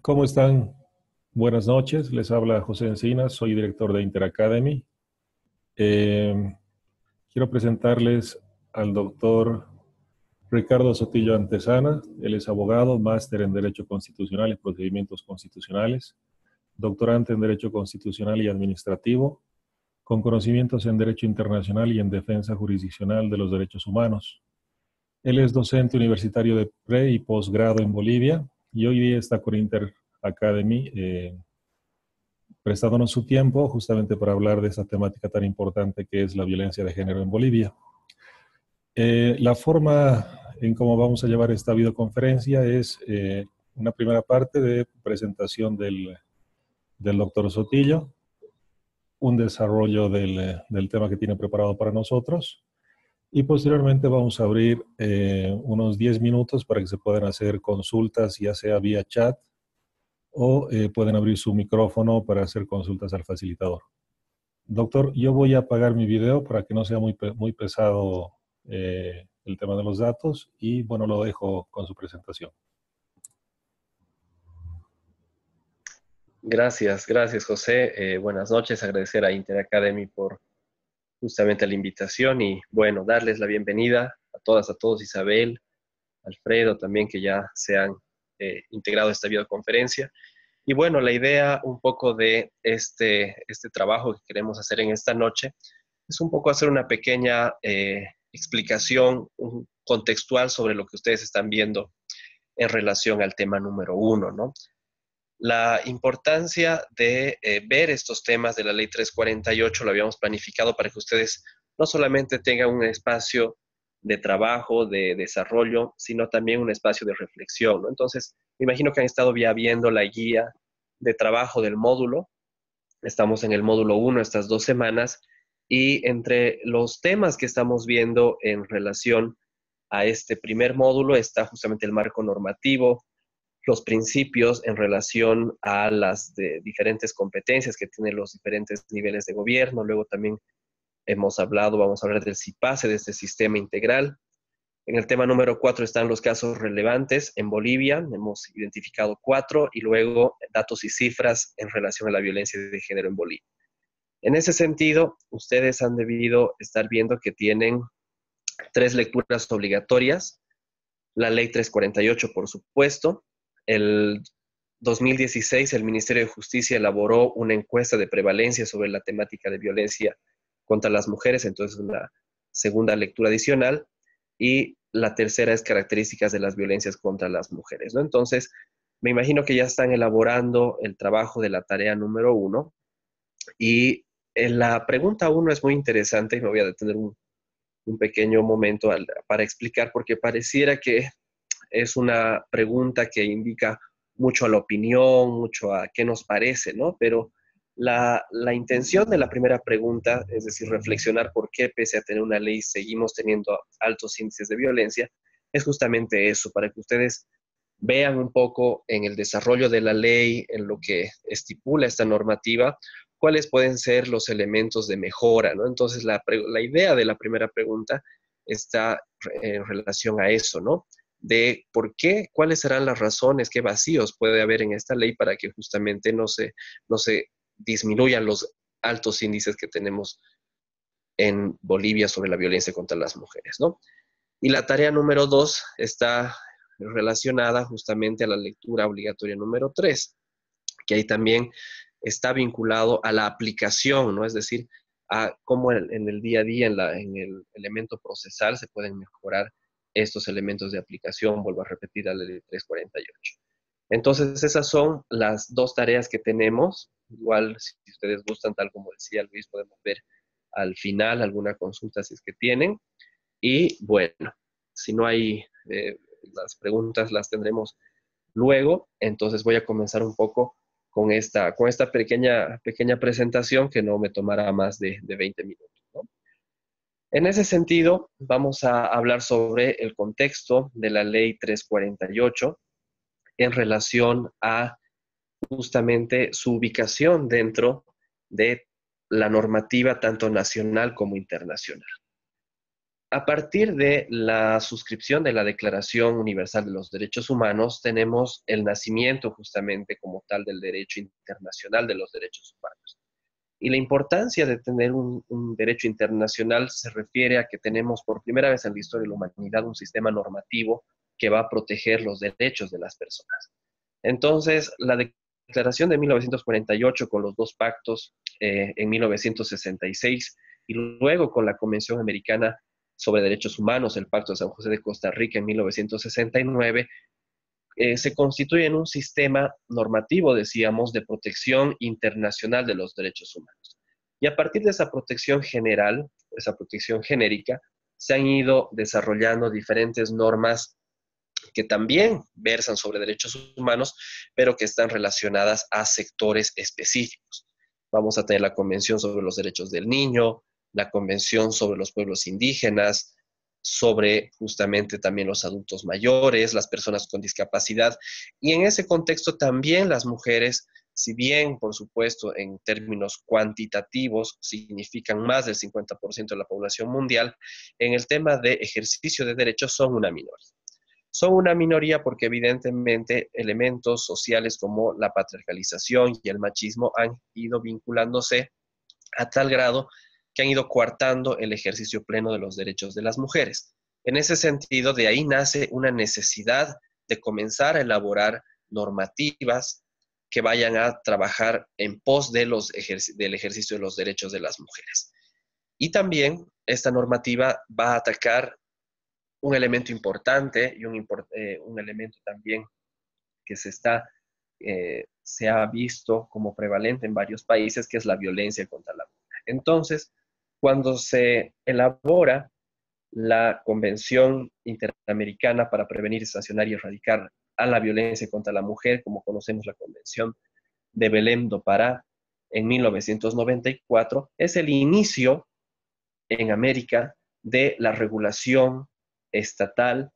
¿Cómo están? Buenas noches, les habla José Encinas, soy director de Interacademy. Eh, Quiero presentarles al doctor Ricardo Sotillo Antesana. Él es abogado, máster en Derecho Constitucional y Procedimientos Constitucionales, doctorante en Derecho Constitucional y Administrativo, con conocimientos en Derecho Internacional y en Defensa Jurisdiccional de los Derechos Humanos. Él es docente universitario de pre- y posgrado en Bolivia y hoy día está con Interacademy prestándonos su tiempo justamente para hablar de esta temática tan importante que es la violencia de género en Bolivia. La forma en cómo vamos a llevar esta videoconferencia es una primera parte de presentación del doctor Sotillo, un desarrollo del tema que tiene preparado para nosotros y posteriormente vamos a abrir unos 10 minutos para que se puedan hacer consultas, ya sea vía chat o pueden abrir su micrófono para hacer consultas al facilitador. Doctor, yo voy a apagar mi video para que no sea muy pesado el tema de los datos y bueno, lo dejo con su presentación. Gracias José. Buenas noches, agradecer a Interacademy por justamente la invitación y bueno, darles la bienvenida a todas, a todos, Isabel, Alfredo también que ya se han integrado a esta videoconferencia. Y bueno, la idea un poco de este trabajo que queremos hacer en esta noche es un poco hacer una pequeña explicación contextual sobre lo que ustedes están viendo en relación al tema número uno, ¿no? La importancia de ver estos temas de la Ley 348 lo habíamos planificado para que ustedes no solamente tengan un espacio de trabajo, de desarrollo, sino también un espacio de reflexión, ¿no? Entonces, me imagino que han estado ya viendo la guía de trabajo del módulo. Estamos en el módulo 1 estas 2 semanas y entre los temas que estamos viendo en relación a este primer módulo está justamente el marco normativo, los principios en relación a las diferentes competencias que tienen los diferentes niveles de gobierno. Luego también vamos a hablar del CIPASE, de este sistema integral. En el tema número 4 están los casos relevantes en Bolivia. Hemos identificado 4 y luego datos y cifras en relación a la violencia de género en Bolivia. En ese sentido, ustedes han debido estar viendo que tienen 3 lecturas obligatorias. La ley 348, por supuesto. El 2016, el Ministerio de Justicia elaboró una encuesta de prevalencia sobre la temática de violencia contra las mujeres, entonces una segunda lectura adicional. Y la tercera es características de las violencias contra las mujeres, ¿no? Entonces, me imagino que ya están elaborando el trabajo de la tarea número 1. Y la pregunta 1 es muy interesante y me voy a detener un pequeño momento para explicar, porque pareciera que es una pregunta que indica mucho a la opinión, mucho a qué nos parece, ¿no? Pero la intención de la primera pregunta, es decir, reflexionar por qué pese a tener una ley seguimos teniendo altos índices de violencia, es justamente eso, para que ustedes vean un poco en el desarrollo de la ley, en lo que estipula esta normativa, cuáles pueden ser los elementos de mejora, ¿no? Entonces, la idea de la primera pregunta está en relación a eso, ¿no? De por qué, cuáles serán las razones, qué vacíos puede haber en esta ley para que justamente no se disminuyan los altos índices que tenemos en Bolivia sobre la violencia contra las mujeres, ¿no? Y la tarea número 2 está relacionada justamente a la lectura obligatoria número 3, que ahí también está vinculado a la aplicación, ¿no? Es decir, a cómo en el día a día, en el elemento procesal, se pueden mejorar estos elementos de aplicación. Vuelvo a repetir a la ley 348. Entonces, esas son las 2 tareas que tenemos. Igual, si ustedes gustan, tal como decía Luis, podemos ver al final alguna consulta si es que tienen. Y bueno, si no hay, las preguntas las tendremos luego. Entonces voy a comenzar un poco con esta pequeña presentación que no me tomará más de 20 minutos, ¿no? En ese sentido, vamos a hablar sobre el contexto de la ley 348 en relación a justamente su ubicación dentro de la normativa tanto nacional como internacional. A partir de la suscripción de la Declaración Universal de los Derechos Humanos, tenemos el nacimiento justamente como tal del derecho internacional de los derechos humanos. Y la importancia de tener un derecho internacional se refiere a que tenemos por primera vez en la historia de la humanidad un sistema normativo que va a proteger los derechos de las personas. Entonces, la Declaración de 1948 con los dos pactos en 1966 y luego con la Convención Americana sobre Derechos Humanos, el Pacto de San José de Costa Rica en 1969, se constituye en un sistema normativo, decíamos, de protección internacional de los derechos humanos. Y a partir de esa protección general, esa protección genérica, se han ido desarrollando diferentes normas que también versan sobre derechos humanos, pero que están relacionadas a sectores específicos. Vamos a tener la Convención sobre los Derechos del Niño, la Convención sobre los Pueblos Indígenas, sobre justamente también los adultos mayores, las personas con discapacidad, y en ese contexto también las mujeres, si bien, por supuesto, en términos cuantitativos significan más del 50% de la población mundial, en el tema de ejercicio de derechos son una minoría. Son una minoría porque evidentemente elementos sociales como la patriarcalización y el machismo han ido vinculándose a tal grado que han ido coartando el ejercicio pleno de los derechos de las mujeres. En ese sentido, de ahí nace una necesidad de comenzar a elaborar normativas que vayan a trabajar en pos de del ejercicio de los derechos de las mujeres. Y también esta normativa va a atacar un elemento importante y un elemento también que se ha visto como prevalente en varios países, que es la violencia contra la mujer. Entonces, cuando se elabora la Convención Interamericana para Prevenir, Sancionar y Erradicar a la Violencia contra la Mujer, como conocemos la Convención de Belém do Pará, en 1994, es el inicio en América de la regulación estatal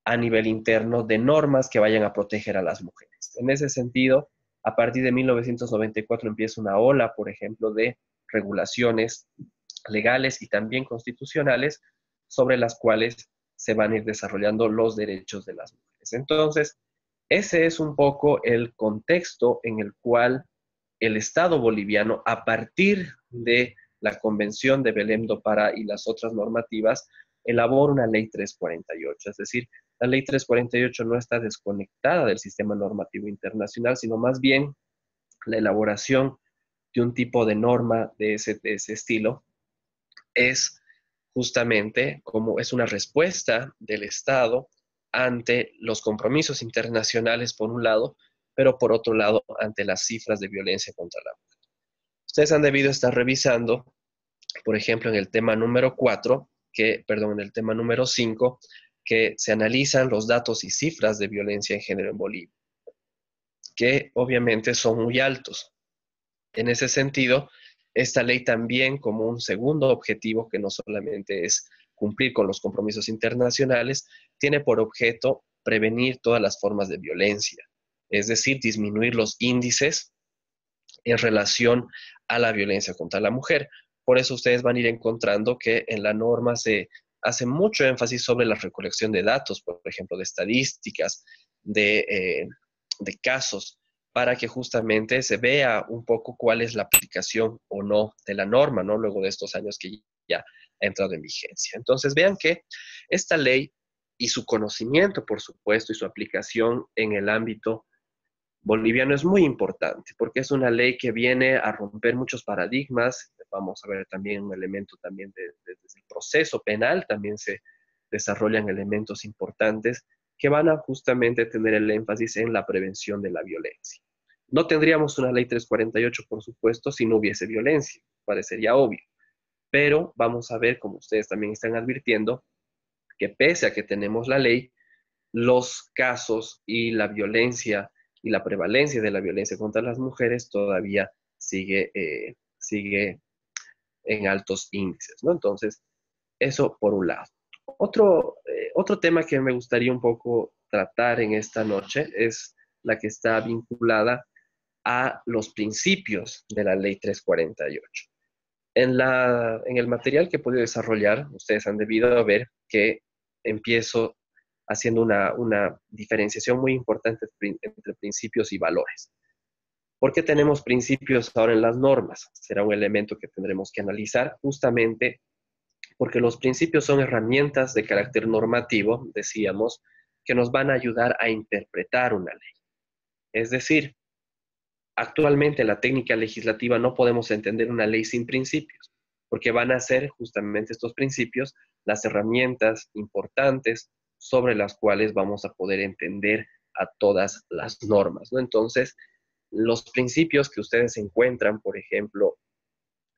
a nivel interno de normas que vayan a proteger a las mujeres. En ese sentido, a partir de 1994 empieza una ola, por ejemplo, de regulaciones legales y también constitucionales sobre las cuales se van a ir desarrollando los derechos de las mujeres. Entonces, ese es un poco el contexto en el cual el Estado boliviano, a partir de la Convención de Belém do Pará y las otras normativas, elabora una ley 348. Es decir, la ley 348 no está desconectada del sistema normativo internacional, sino más bien la elaboración de un tipo de norma de ese estilo es justamente como es una respuesta del Estado ante los compromisos internacionales, por un lado, pero por otro lado, ante las cifras de violencia contra la mujer. Ustedes han debido estar revisando, por ejemplo, en el tema número 4, en el tema número 5, que se analizan los datos y cifras de violencia en género en Bolivia, que obviamente son muy altos. En ese sentido, esta ley también, como un segundo objetivo, que no solamente es cumplir con los compromisos internacionales, tiene por objeto prevenir todas las formas de violencia, es decir, disminuir los índices en relación a la violencia contra la mujer. Por eso ustedes van a ir encontrando que en la norma se hace mucho énfasis sobre la recolección de datos, por ejemplo, de estadísticas, de casos, para que justamente se vea un poco cuál es la aplicación o no de la norma, ¿no? Luego de estos años que ya ha entrado en vigencia. Entonces, vean que esta ley y su conocimiento, por supuesto, y su aplicación en el ámbito boliviano es muy importante, porque es una ley que viene a romper muchos paradigmas. Vamos a ver también un elemento también desde el proceso penal, también se desarrollan elementos importantes que van a justamente tener el énfasis en la prevención de la violencia. No tendríamos una ley 348, por supuesto, si no hubiese violencia, parecería obvio. Pero vamos a ver, como ustedes también están advirtiendo, que pese a que tenemos la ley, los casos y la violencia y la prevalencia de la violencia contra las mujeres todavía sigue en altos índices, ¿no? Entonces, eso por un lado. Otro tema que me gustaría un poco tratar en esta noche es la que está vinculada a los principios de la ley 348. En el material que he podido desarrollar, ustedes han debido ver que empiezo haciendo una diferenciación muy importante entre principios y valores. ¿Por qué tenemos principios ahora en las normas? Será un elemento que tendremos que analizar justamente porque los principios son herramientas de carácter normativo, decíamos, que nos van a ayudar a interpretar una ley. Es decir, actualmente en la técnica legislativa no podemos entender una ley sin principios, porque van a ser justamente estos principios las herramientas importantes sobre las cuales vamos a poder entender a todas las normas, ¿no? Entonces, los principios que ustedes encuentran, por ejemplo,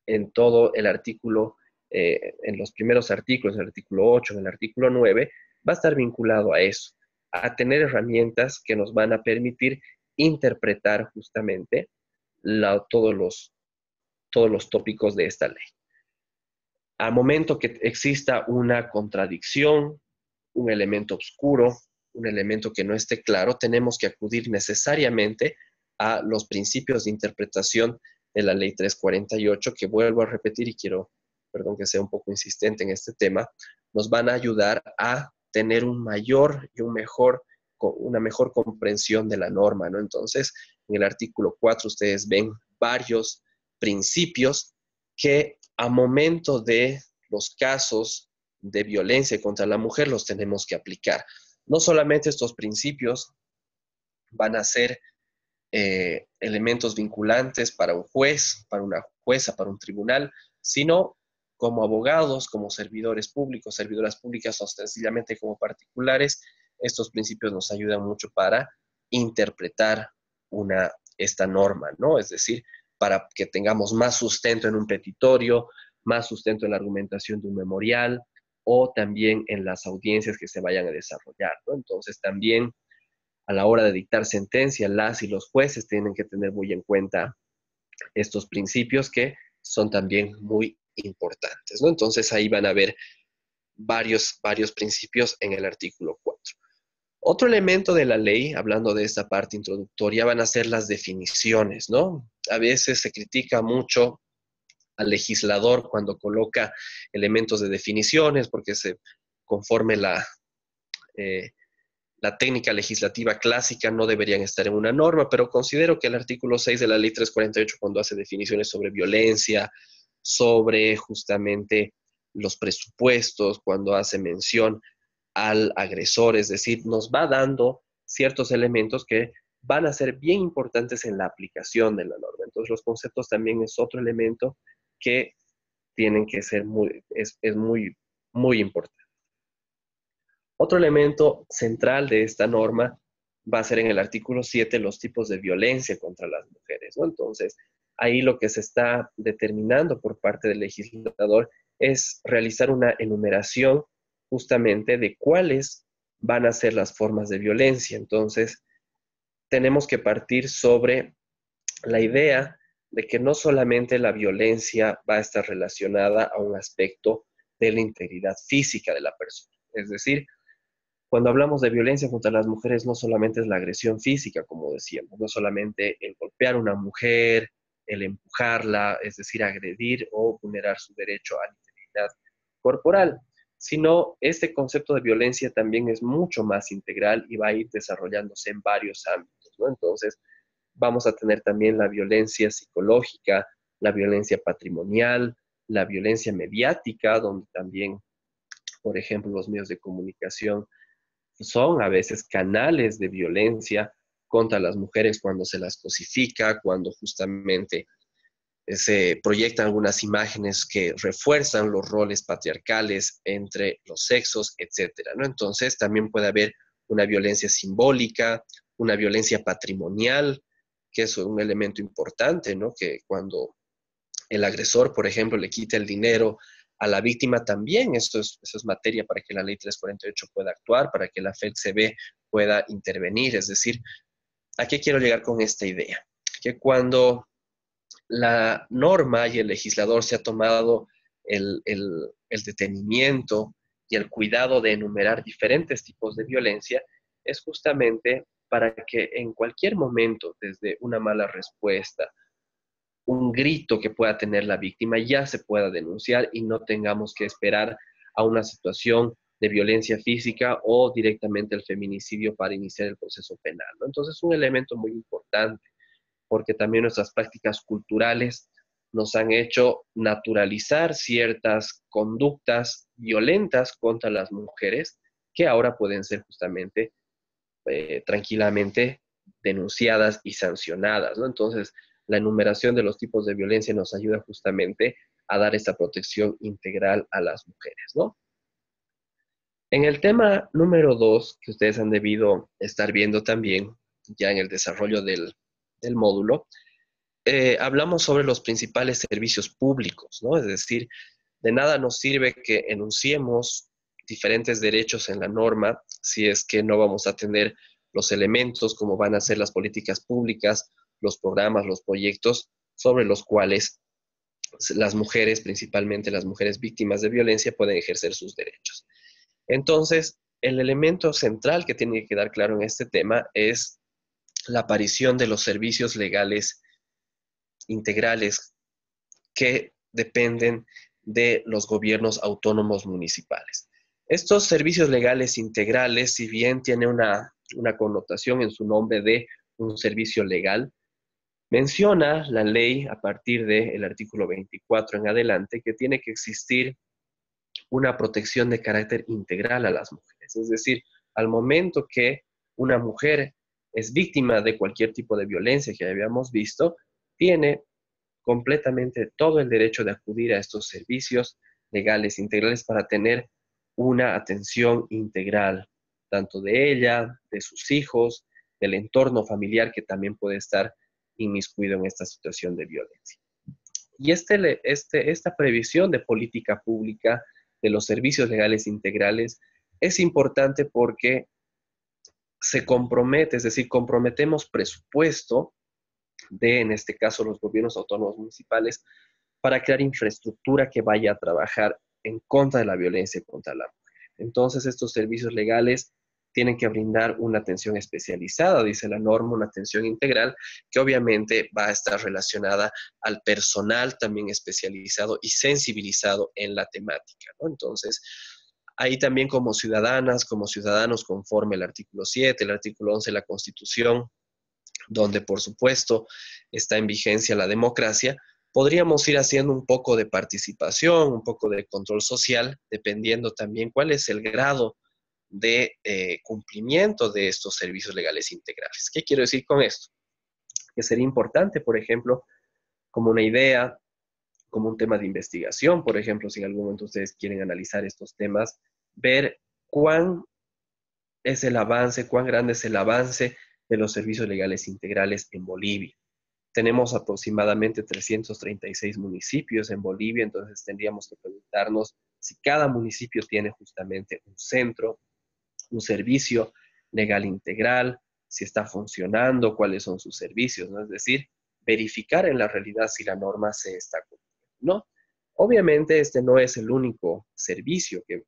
en todo el artículo, en los primeros artículos, en el artículo 8, en el artículo 9, va a estar vinculado a eso, a tener herramientas que nos van a permitir interpretar justamente todos los tópicos de esta ley. Al momento que exista una contradicción, un elemento oscuro, un elemento que no esté claro, tenemos que acudir necesariamente a los principios de interpretación de la Ley 348, que vuelvo a repetir y quiero, perdón que sea un poco insistente en este tema, nos van a ayudar a tener un mayor y una mejor comprensión de la norma, ¿no? Entonces, en el artículo 4 ustedes ven varios principios que a momento de los casos de violencia contra la mujer los tenemos que aplicar. No solamente estos principios van a ser elementos vinculantes para un juez, para una jueza, para un tribunal, sino como abogados, como servidores públicos, servidoras públicas o sencillamente como particulares, estos principios nos ayudan mucho para interpretar esta norma, ¿no? Es decir, para que tengamos más sustento en un petitorio, más sustento en la argumentación de un memorial o también en las audiencias que se vayan a desarrollar, ¿no? Entonces también a la hora de dictar sentencia, las y los jueces tienen que tener muy en cuenta estos principios que son también muy importantes, ¿no? Entonces ahí van a ver varios principios en el artículo 4. Otro elemento de la ley, hablando de esta parte introductoria, van a ser las definiciones, ¿no? A veces se critica mucho al legislador cuando coloca elementos de definiciones porque conforme la técnica legislativa clásica no deberían estar en una norma, pero considero que el artículo 6 de la ley 348, cuando hace definiciones sobre violencia, sobre justamente los presupuestos, cuando hace mención al agresor, es decir, nos va dando ciertos elementos que van a ser bien importantes en la aplicación de la norma. Entonces, los conceptos también es otro elemento que tienen que ser es muy importante. Otro elemento central de esta norma va a ser en el artículo 7 los tipos de violencia contra las mujeres, ¿no? Entonces, ahí lo que se está determinando por parte del legislador es realizar una enumeración justamente de cuáles van a ser las formas de violencia. Entonces, tenemos que partir sobre la idea de que no solamente la violencia va a estar relacionada a un aspecto de la integridad física de la persona, es decir, cuando hablamos de violencia contra las mujeres, no solamente es la agresión física, como decíamos, no solamente el golpear a una mujer, el empujarla, es decir, agredir o vulnerar su derecho a la integridad corporal, sino este concepto de violencia también es mucho más integral y va a ir desarrollándose en varios ámbitos, ¿no? Entonces, vamos a tener también la violencia psicológica, la violencia patrimonial, la violencia mediática, donde también, por ejemplo, los medios de comunicación son a veces canales de violencia contra las mujeres cuando se las cosifica, cuando justamente se proyectan algunas imágenes que refuerzan los roles patriarcales entre los sexos, etcétera, ¿no? Entonces también puede haber una violencia simbólica, una violencia patrimonial, que es un elemento importante, ¿no? Que cuando el agresor, por ejemplo, le quita el dinero a la víctima también, eso es materia para que la ley 348 pueda actuar, para que la FEDCB pueda intervenir. Es decir, ¿a qué quiero llegar con esta idea? Que cuando la norma y el legislador se ha tomado el detenimiento y el cuidado de enumerar diferentes tipos de violencia, es justamente para que en cualquier momento, desde una mala respuesta, un grito que pueda tener la víctima, ya se pueda denunciar y no tengamos que esperar a una situación de violencia física o directamente el feminicidio para iniciar el proceso penal, ¿no? Entonces, es un elemento muy importante, porque también nuestras prácticas culturales nos han hecho naturalizar ciertas conductas violentas contra las mujeres que ahora pueden ser justamente tranquilamente denunciadas y sancionadas, ¿no? Entonces, la enumeración de los tipos de violencia nos ayuda justamente a dar esta protección integral a las mujeres, ¿no? En el tema número 2, que ustedes han debido estar viendo también, ya en el desarrollo del módulo, hablamos sobre los principales servicios públicos, ¿no? Es decir, de nada nos sirve que enunciemos diferentes derechos en la norma si es que no vamos a tener los elementos como van a ser las políticas públicas, los programas, los proyectos sobre los cuales las mujeres, principalmente las mujeres víctimas de violencia, pueden ejercer sus derechos. Entonces, el elemento central que tiene que quedar claro en este tema es la aparición de los servicios legales integrales que dependen de los gobiernos autónomos municipales. Estos servicios legales integrales, si bien tiene una connotación en su nombre de un servicio legal, menciona la ley a partir del artículo 24 en adelante que tiene que existir una protección de carácter integral a las mujeres. Es decir, al momento que una mujer es víctima de cualquier tipo de violencia que habíamos visto, tiene completamente todo el derecho de acudir a estos servicios legales integrales para tener una atención integral, tanto de ella, de sus hijos, del entorno familiar que también puede estar inmiscuido en esta situación de violencia. Y esta previsión de política pública de los servicios legales integrales es importante porque se compromete, es decir, comprometemos presupuesto de, en este caso, los gobiernos autónomos municipales para crear infraestructura que vaya a trabajar en contra de la violencia contra la mujer. Entonces, estos servicios legales tienen que brindar una atención especializada, dice la norma, una atención integral, que obviamente va a estar relacionada al personal también especializado y sensibilizado en la temática, ¿no? Entonces, ahí también como ciudadanas, como ciudadanos, conforme el artículo 7, el artículo 11 de la Constitución, donde por supuesto está en vigencia la democracia, podríamos ir haciendo un poco de participación, un poco de control social, dependiendo también cuál es el grado de cumplimiento de estos servicios legales integrales. ¿Qué quiero decir con esto? Que sería importante, por ejemplo, como una idea, como un tema de investigación, por ejemplo, si en algún momento ustedes quieren analizar estos temas, ver cuán es el avance, cuán grande es el avance de los servicios legales integrales en Bolivia. Tenemos aproximadamente 336 municipios en Bolivia, entonces tendríamos que preguntarnos si cada municipio tiene justamente un centro, un servicio legal integral, si está funcionando, cuáles son sus servicios, ¿no? Es decir, verificar en la realidad si la norma se está cumpliendo, ¿no? Obviamente este no es el único servicio que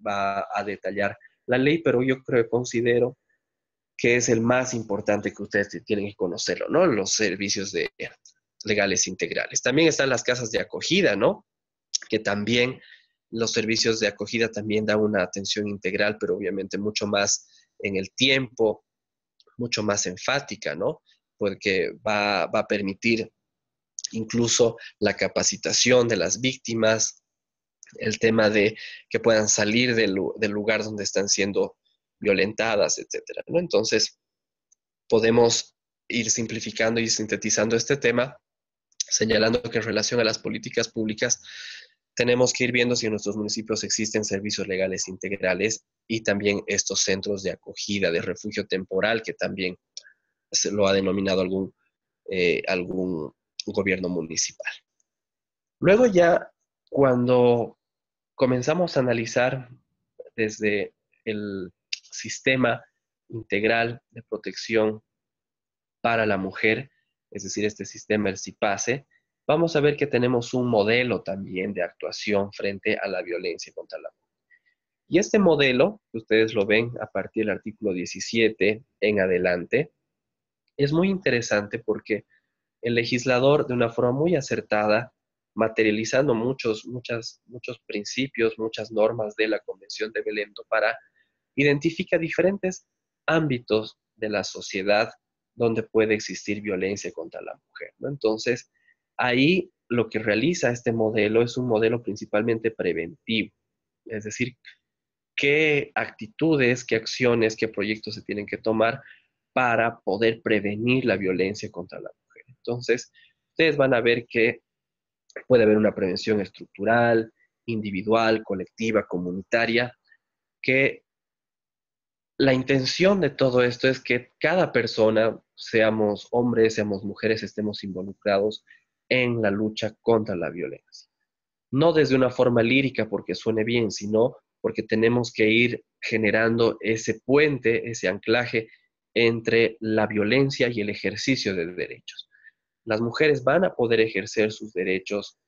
va a detallar la ley, pero yo considero que es el más importante que ustedes tienen que conocerlo, ¿no? Los servicios legales integrales. También están las casas de acogida, ¿no? Que también los servicios de acogida también dan una atención integral, pero obviamente mucho más en el tiempo, mucho más enfática, ¿no? Porque va a permitir incluso la capacitación de las víctimas, el tema de que puedan salir del lugar donde están siendo violentadas, etcétera, ¿no? Entonces, podemos ir simplificando y sintetizando este tema, señalando que en relación a las políticas públicas, tenemos que ir viendo si en nuestros municipios existen servicios legales integrales y también estos centros de acogida, de refugio temporal, que también se lo ha denominado algún gobierno municipal. Luego ya, cuando comenzamos a analizar desde el sistema integral de protección para la mujer, es decir, este sistema, el CIPASE, vamos a ver que tenemos un modelo también de actuación frente a la violencia contra la mujer. Y este modelo, que ustedes lo ven a partir del artículo 17 en adelante, es muy interesante porque el legislador, de una forma muy acertada, materializando muchos principios, muchas normas de la Convención de Belém do Pará, identifica diferentes ámbitos de la sociedad donde puede existir violencia contra la mujer, ¿no? Entonces, ahí lo que realiza este modelo es un modelo principalmente preventivo, es decir, qué actitudes, qué acciones, qué proyectos se tienen que tomar para poder prevenir la violencia contra la mujer. Entonces, ustedes van a ver que puede haber una prevención estructural, individual, colectiva, comunitaria, que la intención de todo esto es que cada persona, seamos hombres, seamos mujeres, estemos involucrados en la lucha contra la violencia. No desde una forma lírica porque suene bien, sino porque tenemos que ir generando ese puente, ese anclaje entre la violencia y el ejercicio de derechos. Las mujeres van a poder ejercer sus derechos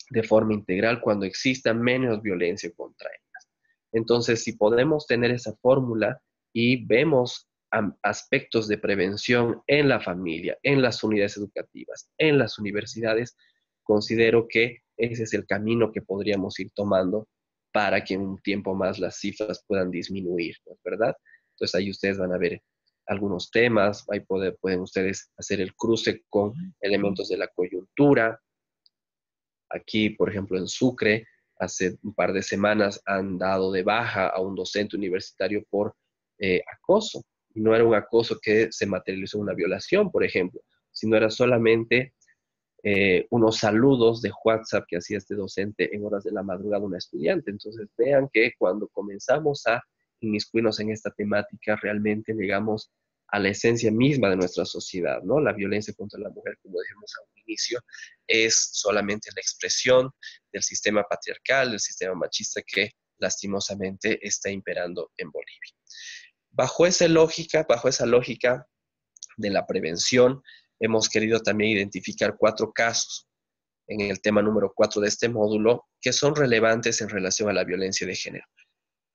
de forma integral cuando exista menos violencia contra ellas. Entonces, si podemos tener esa fórmula y vemos aspectos de prevención en la familia, en las unidades educativas, en las universidades, considero que ese es el camino que podríamos ir tomando para que en un tiempo más las cifras puedan disminuir, ¿no es verdad? Entonces ahí ustedes van a ver algunos temas, ahí pueden ustedes hacer el cruce con elementos de la coyuntura. Aquí, por ejemplo, en Sucre, hace un par de semanas han dado de baja a un docente universitario por acoso. Y no era un acoso que se materializó en una violación, por ejemplo, sino era solamente unos saludos de WhatsApp que hacía este docente en horas de la madrugada a una estudiante. Entonces, vean que cuando comenzamos a inmiscuirnos en esta temática, realmente llegamos a la esencia misma de nuestra sociedad, ¿no? La violencia contra la mujer, como dijimos a un inicio, es solamente la expresión del sistema patriarcal, del sistema machista que lastimosamente está imperando en Bolivia. Bajo esa lógica de la prevención, hemos querido también identificar 4 casos en el tema número 4 de este módulo que son relevantes en relación a la violencia de género.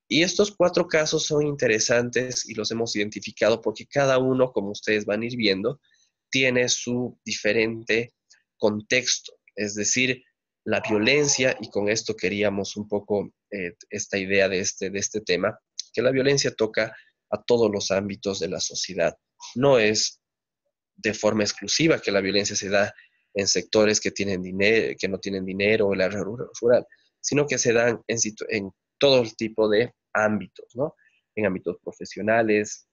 Y estos 4 casos son interesantes y los hemos identificado porque cada uno, como ustedes van a ir viendo, tiene su diferente contexto. Es decir, la violencia, y con esto queríamos un poco esta idea de este tema, que la violencia toca a todos los ámbitos de la sociedad. No es de forma exclusiva que la violencia se da en sectores que tienen dinero, que no tienen dinero, o el área rural, sino que se dan en todo el tipo de ámbitos, ¿no? En ámbitos profesionales,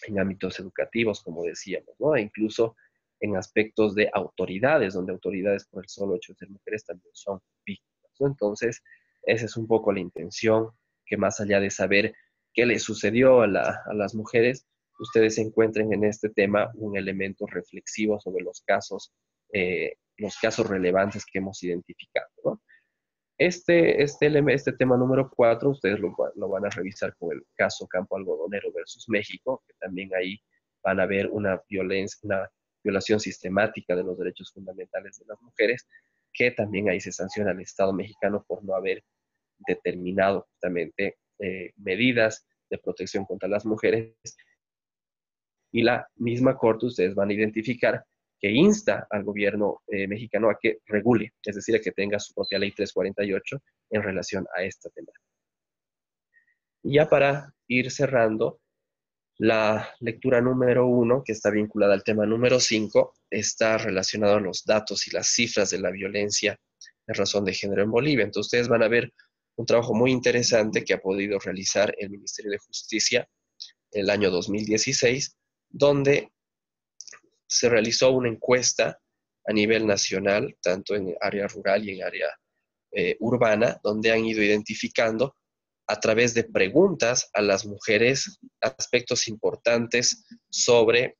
en ámbitos educativos, como decíamos, ¿no? E incluso en aspectos de autoridades, donde autoridades por el solo hecho de ser mujeres también son víctimas, ¿no? Entonces, esa es un poco la intención, que más allá de saber qué le sucedió a las mujeres, ustedes encuentren en este tema un elemento reflexivo sobre los casos relevantes que hemos identificado, ¿no? Este tema número 4, ustedes lo van a revisar con el caso Campo Algodonero versus México, que también ahí van a ver una violación sistemática de los derechos fundamentales de las mujeres, que también ahí se sanciona al Estado mexicano por no haber determinado justamente medidas de protección contra las mujeres. Y la misma Corte, ustedes van a identificar que insta al gobierno mexicano a que regule, es decir, a que tenga su propia ley 348 en relación a esta temática. Y ya para ir cerrando, la lectura número 1, que está vinculada al tema número 5, está relacionado a los datos y las cifras de la violencia en razón de género en Bolivia. Entonces ustedes van a ver un trabajo muy interesante que ha podido realizar el Ministerio de Justicia el año 2016, donde se realizó una encuesta a nivel nacional, tanto en área rural y en área urbana, donde han ido identificando a través de preguntas a las mujeres aspectos importantes sobre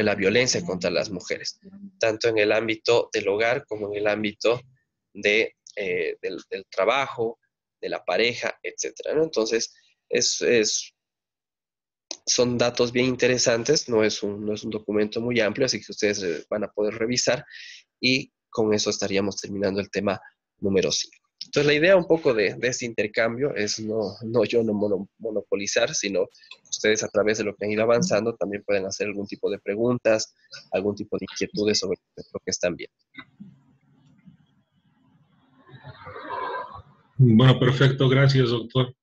la violencia contra las mujeres, tanto en el ámbito del hogar como en el ámbito del trabajo, de la pareja, etcétera, ¿no? Entonces, son datos bien interesantes, no es un documento muy amplio, así que ustedes van a poder revisar y con eso estaríamos terminando el tema número 5. Entonces, la idea un poco de este intercambio es no yo no monopolizar, sino ustedes a través de lo que han ido avanzando también pueden hacer algún tipo de preguntas, algún tipo de inquietudes sobre lo que están viendo. Bueno, perfecto. Gracias, doctor,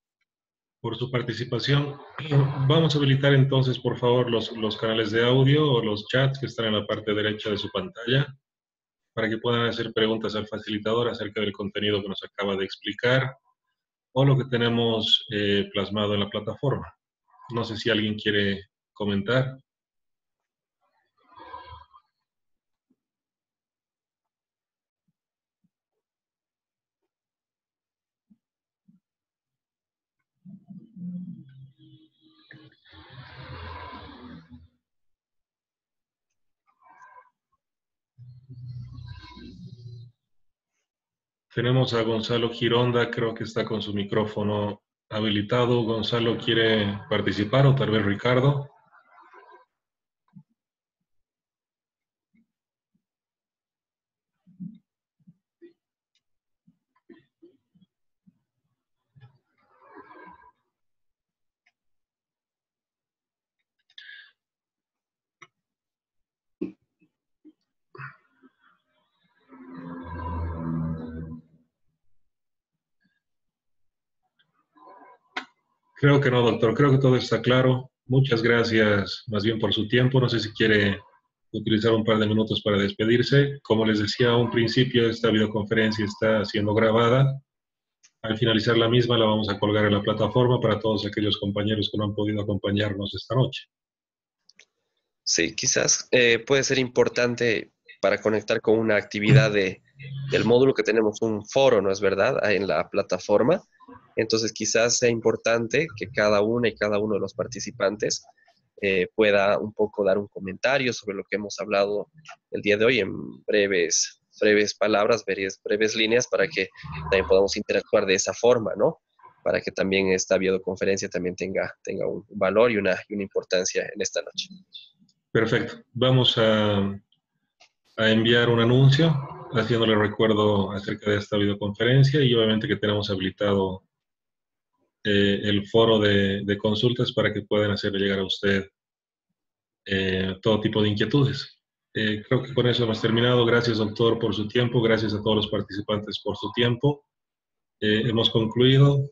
por su participación. Vamos a habilitar entonces, por favor, los canales de audio o los chats que están en la parte derecha de su pantalla para que puedan hacer preguntas al facilitador acerca del contenido que nos acaba de explicar o lo que tenemos plasmado en la plataforma. No sé si alguien quiere comentar. Tenemos a Gonzalo Gironda, creo que está con su micrófono habilitado. Gonzalo, ¿quiere participar o tal vez Ricardo? Creo que no, doctor. Creo que todo está claro. Muchas gracias más bien por su tiempo. No sé si quiere utilizar un par de minutos para despedirse. Como les decía a un principio, esta videoconferencia está siendo grabada. Al finalizar la misma, la vamos a colgar en la plataforma para todos aquellos compañeros que no han podido acompañarnos esta noche. Sí, quizás puede ser importante para conectar con una actividad del módulo que tenemos un foro, ¿no es verdad?, en la plataforma. Entonces, quizás sea importante que cada una y cada uno de los participantes pueda un poco dar un comentario sobre lo que hemos hablado el día de hoy en breves palabras, breves líneas, para que también podamos interactuar de esa forma, ¿no? Para que también esta videoconferencia también tenga un valor y una importancia en esta noche. Perfecto. Vamos a enviar un anuncio haciéndole recuerdo acerca de esta videoconferencia y obviamente que tenemos habilitado el foro de consultas para que puedan hacerle llegar a usted todo tipo de inquietudes. Creo que con eso hemos terminado. Gracias, doctor, por su tiempo. Gracias a todos los participantes por su tiempo. Hemos concluido.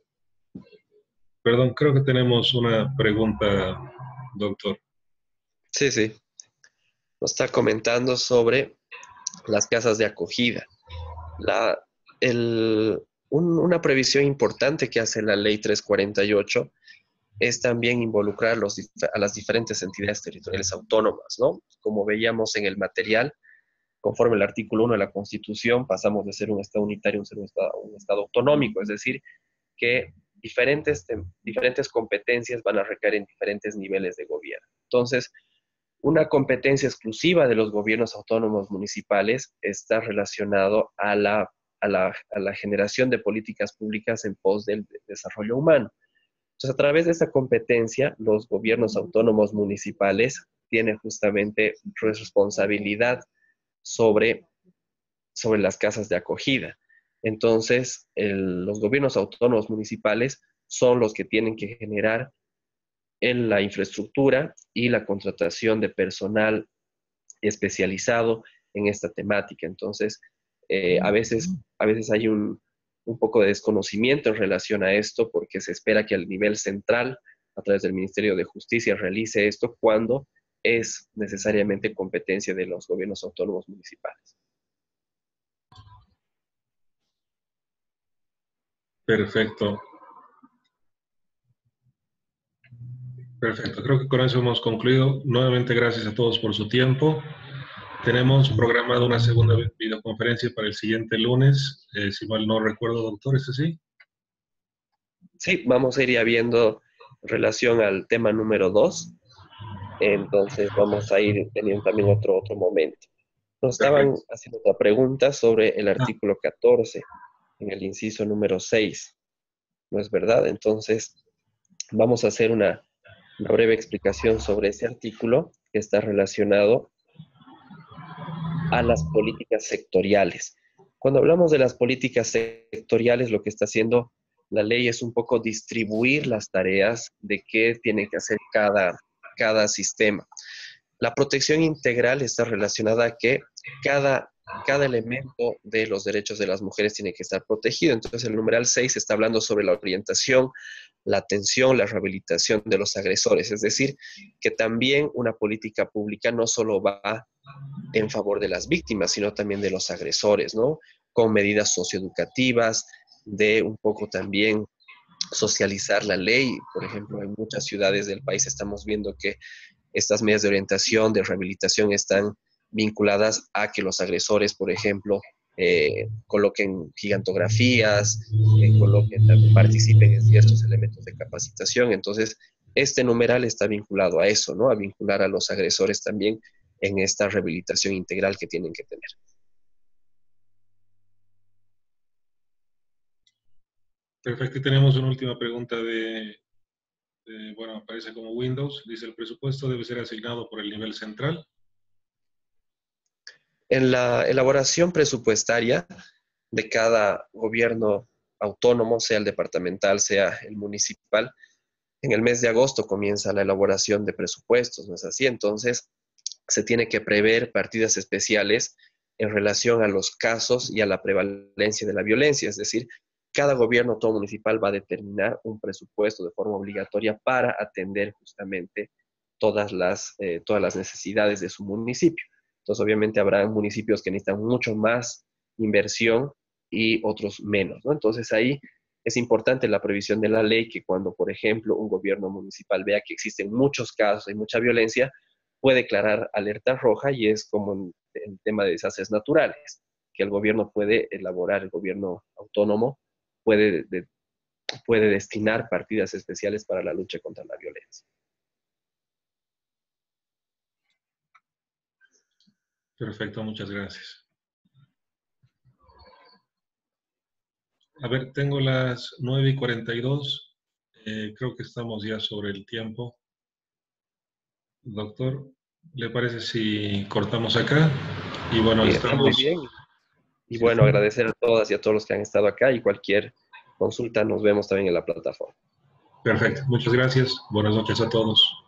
Perdón, creo que tenemos una pregunta, doctor. Sí, sí. Nos está comentando sobre las casas de acogida. La, una previsión importante que hace la ley 348 es también involucrar a las diferentes entidades territoriales autónomas, ¿no? Como veíamos en el material, conforme el artículo 1 de la Constitución, pasamos de ser un Estado unitario a ser un estado autonómico, es decir, que diferentes competencias van a recaer en diferentes niveles de gobierno. Entonces, una competencia exclusiva de los gobiernos autónomos municipales está relacionado a la generación de políticas públicas en pos del desarrollo humano. Entonces, a través de esa competencia, los gobiernos autónomos municipales tienen justamente responsabilidad sobre las casas de acogida. Entonces, los gobiernos autónomos municipales son los que tienen que generar en la infraestructura y la contratación de personal especializado en esta temática. Entonces, a veces hay un poco de desconocimiento en relación a esto porque se espera que al nivel central, a través del Ministerio de Justicia, realice esto cuando es necesariamente competencia de los gobiernos autónomos municipales. Perfecto. Perfecto. Creo que con eso hemos concluido. Nuevamente, gracias a todos por su tiempo. Tenemos programada una segunda videoconferencia para el siguiente lunes. Si mal no recuerdo, doctor, ¿es así? Sí, vamos a ir ya viendo en relación al tema número 2. Entonces vamos a ir teniendo también otro momento. Nos estaban Perfecto. haciendo otra pregunta sobre el artículo 14, en el inciso número 6. ¿No es verdad? Entonces, vamos a hacer una breve explicación sobre ese artículo que está relacionado a las políticas sectoriales. Cuando hablamos de las políticas sectoriales, lo que está haciendo la ley es un poco distribuir las tareas de qué tiene que hacer cada sistema. La protección integral está relacionada a que cada, cada elemento de los derechos de las mujeres tiene que estar protegido. Entonces, el numeral 6 está hablando sobre la orientación, la atención, la rehabilitación de los agresores. Es decir, que también una política pública no solo va en favor de las víctimas, sino también de los agresores, ¿no? Con medidas socioeducativas, de un poco también socializar la ley. Por ejemplo, en muchas ciudades del país estamos viendo que estas medidas de orientación, de rehabilitación, están vinculadas a que los agresores, por ejemplo, coloquen gigantografías, participen en ciertos elementos de capacitación. Entonces, este numeral está vinculado a eso, ¿no? A vincular a los agresores también en esta rehabilitación integral que tienen que tener. Perfecto. Y tenemos una última pregunta bueno, aparece como Windows. Dice, ¿el presupuesto debe ser asignado por el nivel central? En la elaboración presupuestaria de cada gobierno autónomo, sea el departamental, sea el municipal, en el mes de agosto comienza la elaboración de presupuestos, ¿no es así? Entonces, se tiene que prever partidas especiales en relación a los casos y a la prevalencia de la violencia, es decir, cada gobierno autónomo municipal va a determinar un presupuesto de forma obligatoria para atender justamente todas las necesidades de su municipio. Entonces, obviamente, habrá municipios que necesitan mucho más inversión y otros menos, ¿no? Entonces, ahí es importante la previsión de la ley que cuando, por ejemplo, un gobierno municipal vea que existen muchos casos y mucha violencia, puede declarar alerta roja y es como en el tema de desastres naturales, que el gobierno puede elaborar, el gobierno autónomo puede, puede destinar partidas especiales para la lucha contra la violencia. Perfecto, muchas gracias. A ver, tengo las 9:42. Creo que estamos ya sobre el tiempo. Doctor, ¿le parece si cortamos acá? Y bueno, Está muy estamos... bien. Y Sí, bueno, agradecer a todas y a todos los que han estado acá y cualquier consulta nos vemos también en la plataforma. perfecto, muchas gracias. Buenas noches a todos.